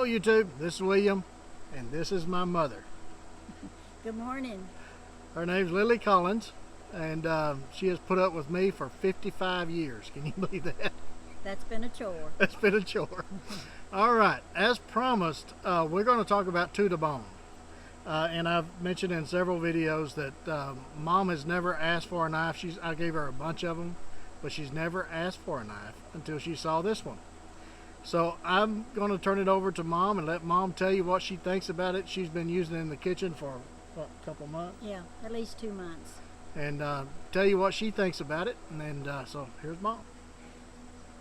Hello YouTube, this is William, and this is my mother. Good morning. Her name's Lily Collins, and she has put up with me for 55 years. Can you believe that? That's been a chore. That's been a chore. All right, as promised, we're going to talk about to the bone. And I've mentioned in several videos that Mom has never asked for a knife. I gave her a bunch of them, but she's never asked for a knife until she saw this one. So I'm going to turn it over to Mom and let Mom tell you what she thinks about it. She's been using it in the kitchen for, what, a couple months? Yeah, at least 2 months. And tell you what she thinks about it. And so here's Mom.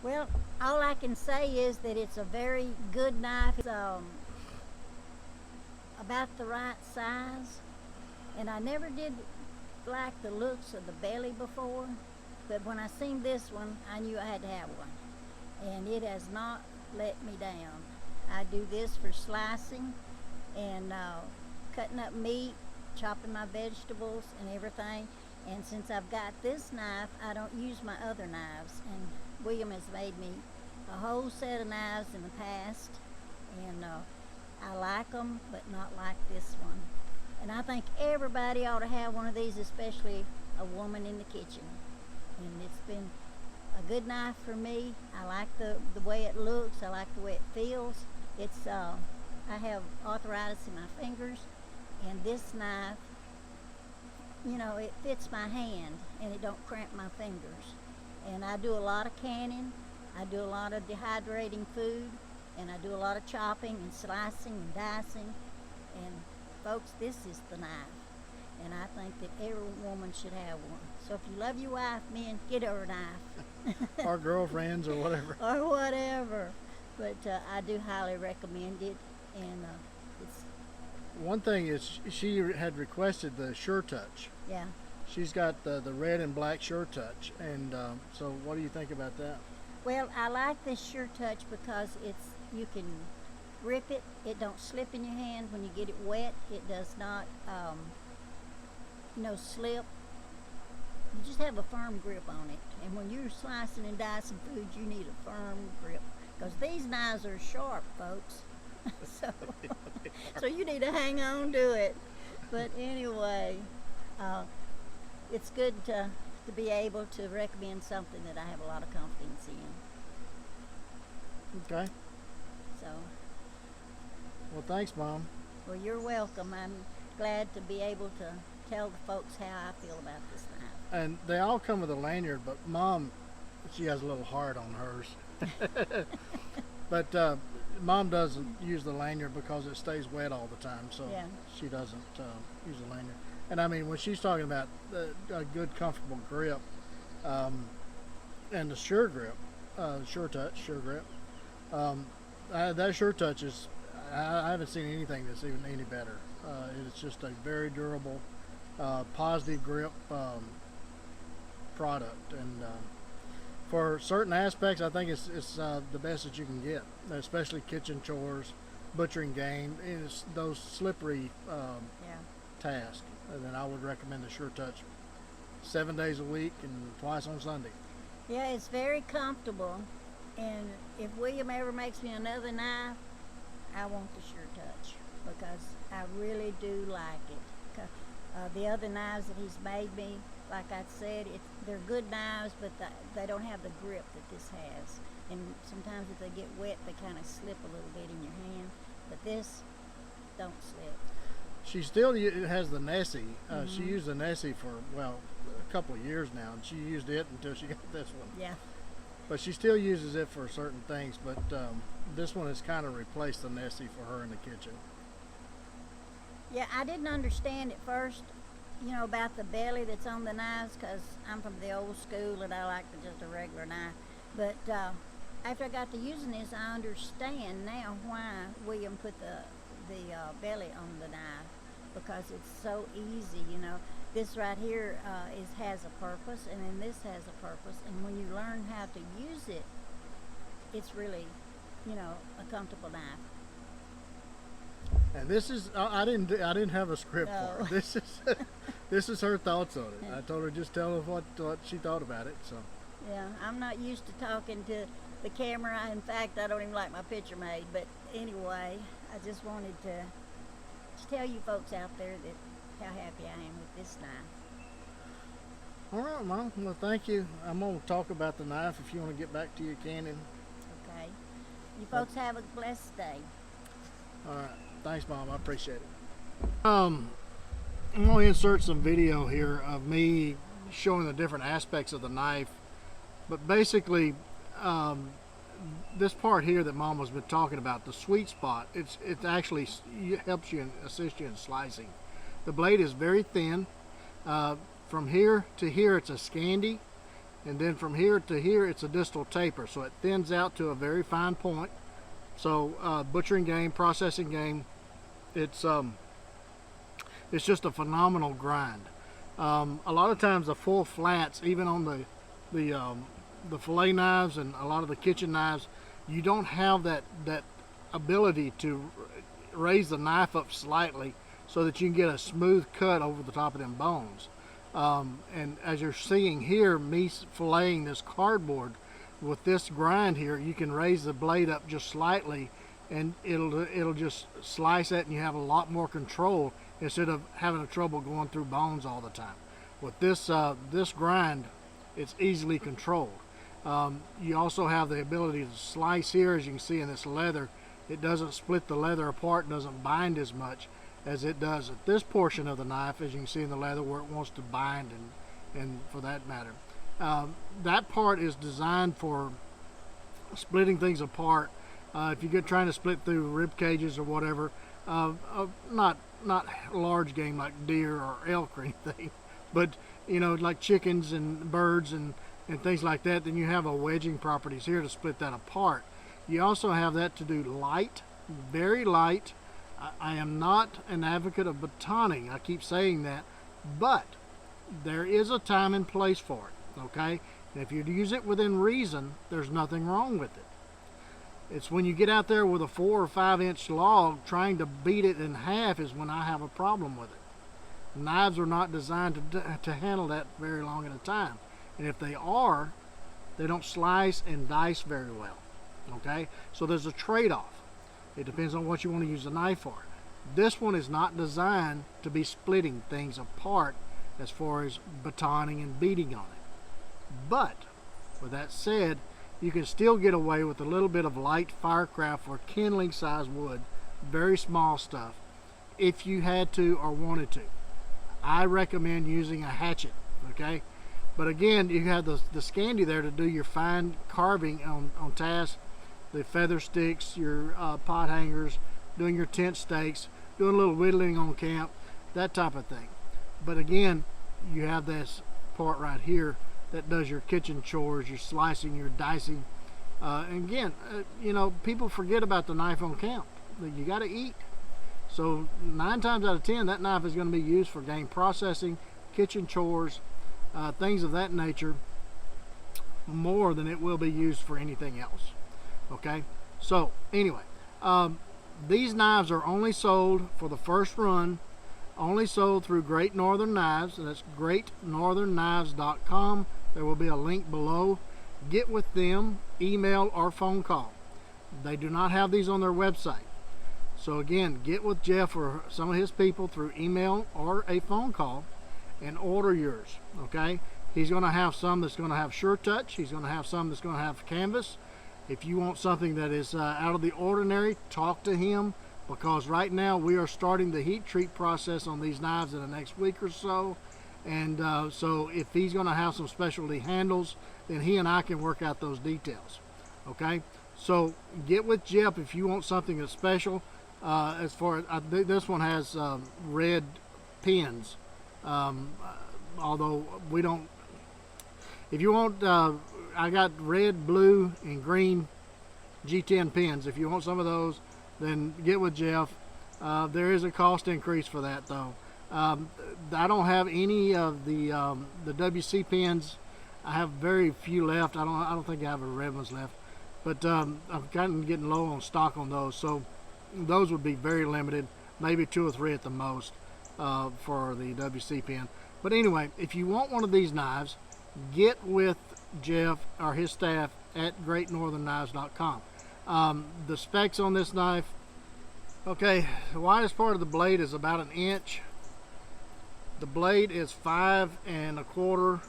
Well, all I can say is that it's a very good knife. It's about the right size. And I never did like the looks of the belly before. But when I seen this one, I knew I had to have one. And it has not let me down. I do this for slicing and cutting up meat, chopping my vegetables and everything. And since I've got this knife, I don't use my other knives. And William has made me a whole set of knives in the past, and I like them, but not like this one. And I think everybody ought to have one of these, especially a woman in the kitchen. And it's been a good knife for me. I like the way it looks. I like the way it feels. It's I have arthritis in my fingers, and this knife, you know, it fits my hand and it don't cramp my fingers. And I do a lot of canning. I do a lot of dehydrating food, and I do a lot of chopping and slicing and dicing. And folks, this is the knife. And I think that every woman should have one. So if you love your wife, men, get her a knife. Or girlfriends or whatever. Or whatever. But I do highly recommend it. And it's... One thing is she had requested the Sure Touch. Yeah. She's got the red and black Sure Touch. And so what do you think about that? Well, I like this Sure Touch because you can grip it. It don't slip in your hand when you get it wet. It does not... slip. You just have a firm grip on it. And when you're slicing and dicing food, you need a firm grip. Because these knives are sharp, folks. So you need to hang on to it. But anyway, it's good to be able to recommend something that I have a lot of confidence in. Okay. So. Well, thanks, Mom. Well, you're welcome. I'm glad to be able to tell the folks how I feel about this knife. And they all come with a lanyard, but Mom, she has a little hard on hers. But Mom doesn't use the lanyard because it stays wet all the time, so yeah. She doesn't use the lanyard. And I mean, when she's talking about a good, comfortable grip, and the Sure Grip, Sure Touch, Sure Grip, that Sure Touch is, I haven't seen anything that's even any better. It's just a very durable, positive grip product, and for certain aspects I think it's the best that you can get, especially kitchen chores, butchering game, it's those slippery tasks. And then I would recommend the Sure Touch 7 days a week and twice on Sunday. Yeah, it's very comfortable, and if William ever makes me another knife, I want the Sure Touch because I really do like it. The other knives that he's made me, like I said, they're good knives, but they don't have the grip that this has. And sometimes if they get wet, they kind of slip a little bit in your hand. But this don't slip. She still has the Nessie. She used the Nessie for, well, a couple of years now, and she used it until she got this one. Yeah. But she still uses it for certain things, but this one has kind of replaced the Nessie for her in the kitchen. Yeah, I didn't understand at first, about the belly that's on the knives, because I'm from the old school and I like just a regular knife. But after I got to using this, I understand now why William put the belly on the knife, because it's so easy. This right here has a purpose, and then this has a purpose, and when you learn how to use it, it's really, a comfortable knife. And this is, I didn't have a script for her. This is her thoughts on it. I told her just tell her what she thought about it. So. Yeah, I'm not used to talking to the camera. In fact, I don't even like my picture made, but anyway, I just wanted to tell you folks out there that how happy I am with this knife. All right, Mom. Well, thank you. I'm going to talk about the knife if you want to get back to your canning. Okay. You folks have a blessed day. All right. Thanks, Mom. I appreciate it. I'm going to insert some video here of me showing the different aspects of the knife. But basically, this part here that Mom has been talking about, the sweet spot, it actually helps you and assists you in slicing. The blade is very thin. From here to here it's a Scandi, and then from here to here it's a distal taper, so it thins out to a very fine point. So butchering game, processing game, it's just a phenomenal grind. A lot of times the full flats, even on the fillet knives and a lot of the kitchen knives, you don't have that ability to raise the knife up slightly so that you can get a smooth cut over the top of them bones. And as you're seeing here, me filleting this cardboard with this grind here, you can raise the blade up just slightly and it'll just slice it, and you have a lot more control instead of having trouble going through bones all the time. With this this grind, it's easily controlled. You also have the ability to slice here, as you can see in this leather. It doesn't split the leather apart, doesn't bind as much as it does at this portion of the knife, as you can see in the leather where it wants to bind, and for that matter. That part is designed for splitting things apart. If you're trying to split through rib cages or whatever, not large game like deer or elk or anything, but you know, like chickens and birds and things like that, then you have a wedging properties here to split that apart. You also have that to do light, very light. I am not an advocate of batoning, I keep saying that, but there is a time and place for it, okay? And if you use it within reason, there's nothing wrong with it. It's when you get out there with a 4 or 5 inch log trying to beat it in half is when I have a problem with it. Knives are not designed to handle that very long at a time. And if they are, they don't slice and dice very well, okay? So there's a trade-off. It depends on what you want to use the knife for. This one is not designed to be splitting things apart as far as batoning and beating on it. But with that said, you can still get away with a little bit of light firecraft or kindling size wood, very small stuff, if you had to or wanted to. I recommend using a hatchet, okay? But again, you have the Scandi there to do your fine carving on task, the feather sticks, your pot hangers, doing your tent stakes, doing a little whittling on camp, that type of thing. But again, you have this part right here that does your kitchen chores, your slicing, your dicing. And again, you know, people forget about the knife on camp. You got to eat. So 9 times out of 10, that knife is going to be used for game processing, kitchen chores, things of that nature, more than it will be used for anything else. Okay, so anyway, these knives are only sold for the first run, only sold through Great Northern Knives, and that's greatnorthernknives.com. There will be a link below. Get with them, email or phone call. They do not have these on their website. So again, get with Jeff or some of his people through email or a phone call and order yours, okay? He's going to have some that's going to have Sure Touch. He's going to have some that's going to have canvas. If you want something that is out of the ordinary, talk to him, because right now we are starting the heat treat process on these knives in the next week or so. And so if he's going to have some specialty handles, then he and I can work out those details. Okay, so get with Jeff if you want something that's special. As far as this one has red pins, although we don't. If you want, I got red, blue, and green G10 pins. If you want some of those, then get with Jeff. There is a cost increase for that, though. I don't have any of the WC pins. I have very few left. I don't think I have the red ones left, but I'm kind of getting low on stock on those. So those would be very limited, maybe 2 or 3 at the most for the WC pin. But anyway, if you want one of these knives, get with Jeff or his staff at greatnorthernknives.com. The specs on this knife, okay, the widest part of the blade is about 1 inch. The blade is 5 1/4.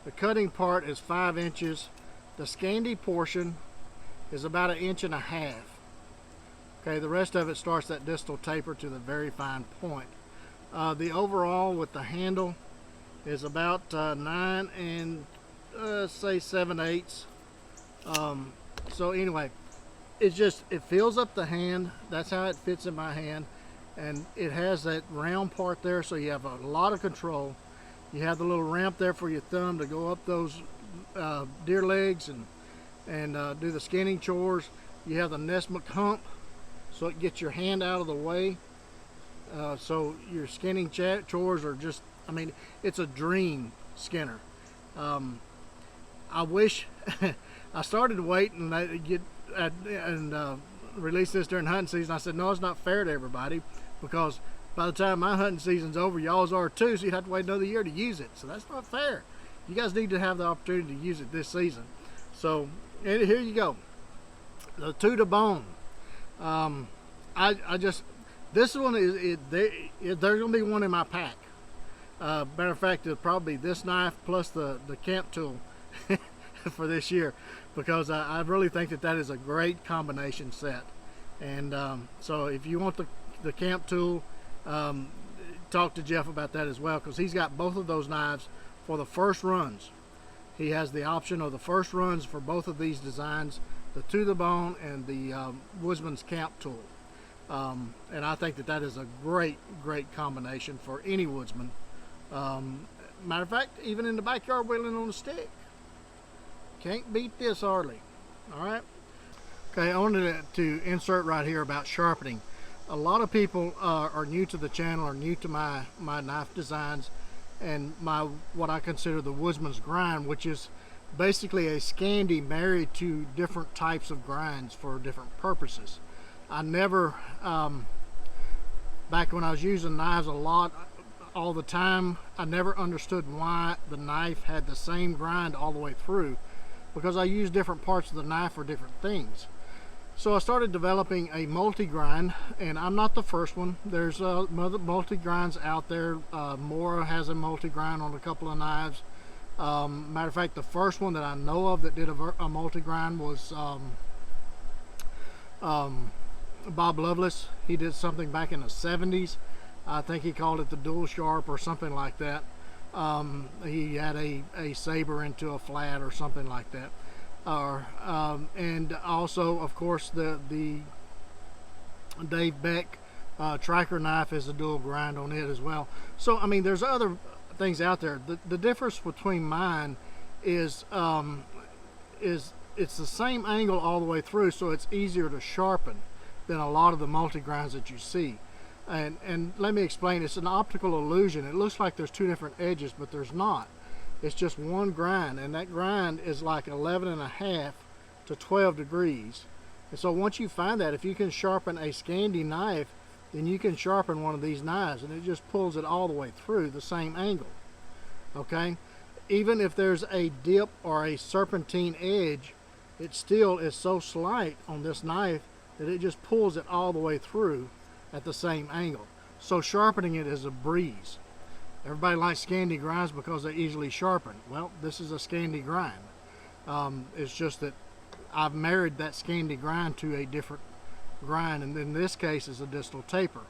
The cutting part is 5 inches. The Scandi portion is about 1.5 inches. Okay, the rest of it starts that distal taper to the very fine point. The overall with the handle is about 9 and say 7/8. So anyway, it fills up the hand. That's how it fits in my hand, and it has that round part there, so you have a lot of control. You have the little ramp there for your thumb to go up those deer legs and do the skinning chores. You have the Nesmuk hump, so it gets your hand out of the way. So your skinning chores are just, I mean, it's a dream skinner. I wish I started waiting to get release this during hunting season. I said, no, it's not fair to everybody, because by the time my hunting season's over, y'all's are too, so you'd have to wait another year to use it. So that's not fair. You guys need to have the opportunity to use it this season. So and here you go, the 2 to bone. I just, this one there's gonna be one in my pack. Matter of fact, it'll probably be this knife plus the camp tool for this year, because I really think that is a great combination set. And so if you want the camp tool, talk to Jeff about that as well, because he's got both of those knives for the first runs. He has the option of the first runs for both of these designs, the 2 to bone and the Woodsman's camp tool. And I think that is a great combination for any woodsman. Matter of fact, even in the backyard whittling on a stick, can't beat this hardly. All right. Okay, I wanted to insert right here about sharpening. A lot of people are new to the channel, or new to my knife designs and what I consider the Woodsman's grind, which is basically a Scandi married to different types of grinds for different purposes. I never, back when I was using knives a lot, all the time, I never understood why the knife had the same grind all the way through, because I use different parts of the knife for different things. So I started developing a multi-grind, and I'm not the first one. There's multi-grinds out there. Mora has a multi-grind on a couple of knives. Matter of fact, the first one that I know of that did a multi-grind was Bob Lovelace. He did something back in the 70s. I think he called it the dual sharp or something like that. He had a saber into a flat or something like that. And also, of course, the Dave Beck tracker knife is a dual grind on it as well. So I mean, there's other things out there. The difference between mine is it's the same angle all the way through, so it's easier to sharpen than a lot of the multi-grinds that you see. And let me explain, it's an optical illusion. It looks like there's 2 different edges, but there's not. It's just one grind, and that grind is like 11.5 to 12 degrees. And so once you find that, if you can sharpen a Scandi knife, then you can sharpen one of these knives, and it just pulls it all the way through the same angle. Okay? Even if there's a dip or a serpentine edge, it still is so slight on this knife that it just pulls it all the way through at the same angle. So sharpening it is a breeze. Everybody likes Scandi grinds because they're easily sharpened. Well, this is a Scandi grind. It's just that I've married that Scandi grind to a different grind, and in this case is a distal taper.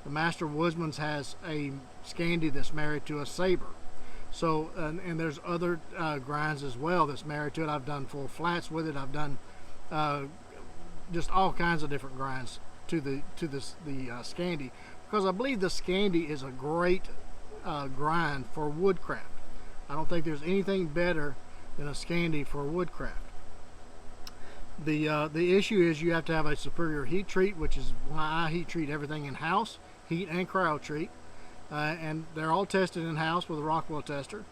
The Master Woodsman's has a Scandi that's married to a saber. So, and there's other grinds as well that's married to it. I've done full flats with it. I've done just all kinds of different grinds to the Scandi, because I believe the Scandi is a great grind for woodcraft. I don't think there's anything better than a Scandi for woodcraft. The issue is you have to have a superior heat treat, which is why I heat treat everything in house, heat and cryo treat, and they're all tested in house with a Rockwell tester,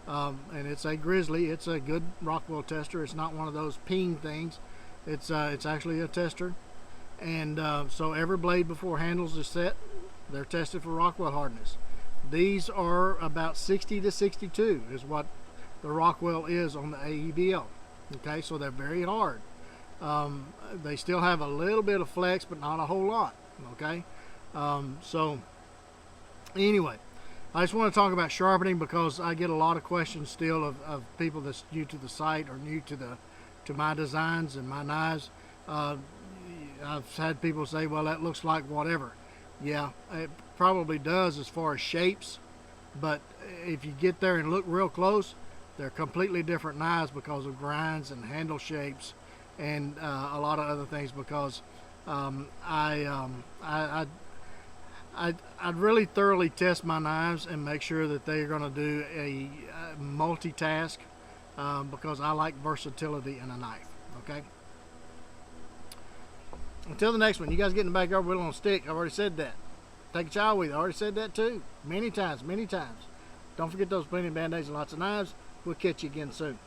and it's a Grizzly. It's a good Rockwell tester. It's not one of those ping things. It's actually a tester, and so every blade before handles is set, they're tested for Rockwell hardness. These are about 60 to 62 is what the Rockwell is on the AEBL. Okay, so they're very hard. They still have a little bit of flex, but not a whole lot. Okay, so anyway, I just want to talk about sharpening because I get a lot of questions still of people that's new to the site or new to my designs and my knives. I've had people say, well, that looks like whatever. Yeah, it probably does as far as shapes, but if you get there and look real close, they're completely different knives because of grinds and handle shapes and a lot of other things, because I'd really thoroughly test my knives and make sure that they're going to do a multitask, because I like versatility in a knife. Okay. Until the next one, you guys get in the backyard, whittle on a stick. I've already said that. Take a child with you. I already said that too. Many times, many times. Don't forget those plenty of band-aids and lots of knives. We'll catch you again soon.